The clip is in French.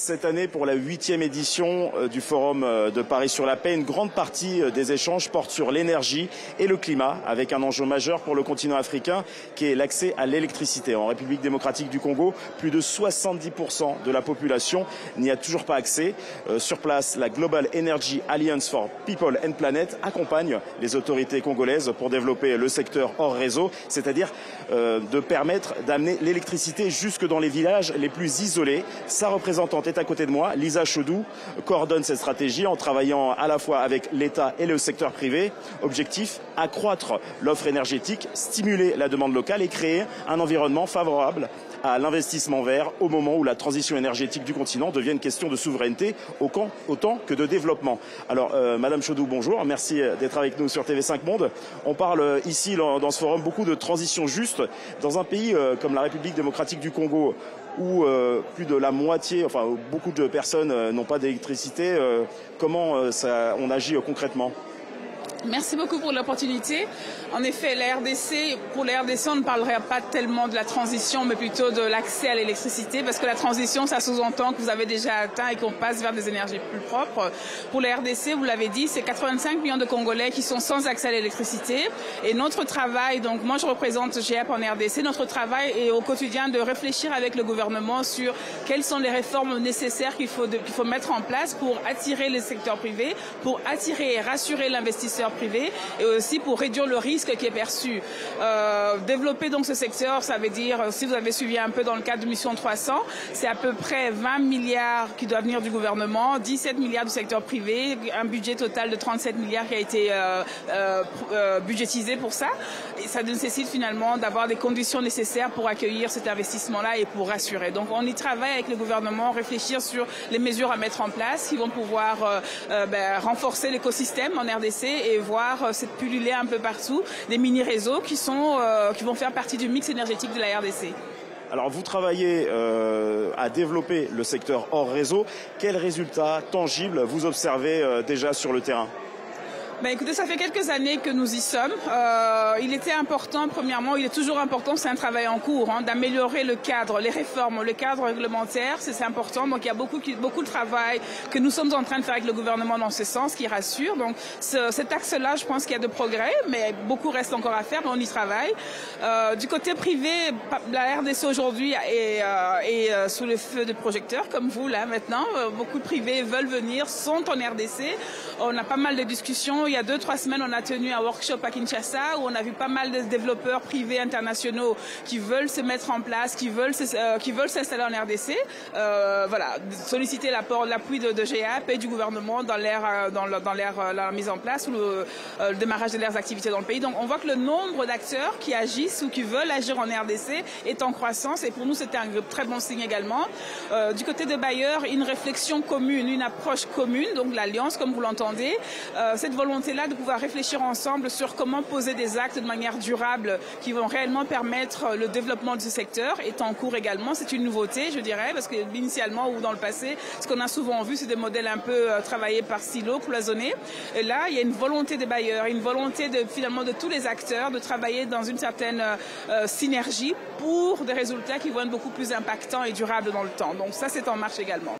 Cette année, pour la 8e édition du Forum de Paris sur la paix, une grande partie des échanges porte sur l'énergie et le climat, avec un enjeu majeur pour le continent africain, qui est l'accès à l'électricité. En République démocratique du Congo, plus de 70% de la population n'y a toujours pas accès. Sur place, la Global Energy Alliance for People and Planet accompagne les autorités congolaises pour développer le secteur hors réseau, c'est-à-dire de permettre d'amener l'électricité jusque dans les villages les plus isolés. Sa représentante est à côté de moi. Lisa Chaudou coordonne cette stratégie en travaillant à la fois avec l'État et le secteur privé. Objectif, accroître l'offre énergétique, stimuler la demande locale et créer un environnement favorable à l'investissement vert au moment où la transition énergétique du continent devient une question de souveraineté autant que de développement. Alors, Madame Chaudou, bonjour. Merci d'être avec nous sur TV5 Monde. On parle ici, dans ce forum, beaucoup de transition juste. Dans un pays comme la République démocratique du Congo, où plus de la moitié, enfin beaucoup de personnes n'ont pas d'électricité, comment on agit concrètement ? Merci beaucoup pour l'opportunité. En effet, pour la RDC, on ne parlerait pas tellement de la transition, mais plutôt de l'accès à l'électricité, parce que la transition, ça sous-entend que vous avez déjà atteint et qu'on passe vers des énergies plus propres. Pour la RDC, vous l'avez dit, c'est 85 millions de Congolais qui sont sans accès à l'électricité. Et notre travail, donc moi je représente GEP en RDC, notre travail est au quotidien de réfléchir avec le gouvernement sur quelles sont les réformes nécessaires qu'il faut mettre en place pour attirer les secteurs privés, pour attirer et rassurer l'investisseur privé et aussi pour réduire le risque qui est perçu. Développer donc ce secteur, ça veut dire, si vous avez suivi un peu dans le cadre de Mission 300, c'est à peu près 20 milliards qui doivent venir du gouvernement, 17 milliards du secteur privé, un budget total de 37 milliards qui a été budgétisé pour ça. Et ça nécessite finalement d'avoir des conditions nécessaires pour accueillir cet investissement-là et pour rassurer. Donc on y travaille avec le gouvernement, réfléchir sur les mesures à mettre en place qui vont pouvoir renforcer l'écosystème en RDC et voir cette pulluler un peu partout des mini-réseaux qui vont faire partie du mix énergétique de la RDC. Alors vous travaillez à développer le secteur hors réseau. Quels résultats tangibles vous observez déjà sur le terrain ? Écoutez, ça fait quelques années que nous y sommes. Il était important, premièrement, il est toujours important, c'est un travail en cours, d'améliorer le cadre, les réformes, le cadre réglementaire, c'est important. Donc il y a beaucoup de travail que nous sommes en train de faire avec le gouvernement dans ce sens, qui rassure. Donc cet axe-là, je pense qu'il y a de progrès, mais beaucoup reste encore à faire, mais on y travaille. Du côté privé, la RDC aujourd'hui est sous le feu de projecteurs, comme vous là maintenant. Beaucoup de privés veulent venir, sont en RDC. On a pas mal de discussions. Il y a 2-3 semaines, on a tenu un workshop à Kinshasa où on a vu pas mal de développeurs privés internationaux qui veulent se mettre en place, qui veulent s'installer en RDC. Solliciter l'appui de GEAP et du gouvernement dans la mise en place ou le démarrage de leurs activités dans le pays. Donc on voit que le nombre d'acteurs qui agissent ou qui veulent agir en RDC est en croissance et pour nous c'était un très bon signe également. Du côté des bailleurs, une réflexion commune, une approche commune, donc l'alliance comme vous l'entendez, cette volonté-là de pouvoir réfléchir ensemble sur comment poser des actes de manière durable qui vont réellement permettre le développement de ce secteur est en cours également. C'est une nouveauté, je dirais, parce que initialement ou dans le passé, ce qu'on a souvent vu, c'est des modèles un peu travaillés par silos, cloisonnés. Et là, il y a une volonté des bailleurs, une volonté finalement de tous les acteurs de travailler dans une certaine synergie pour des résultats qui vont être beaucoup plus impactants et durables dans le temps. Donc ça, c'est en marche également.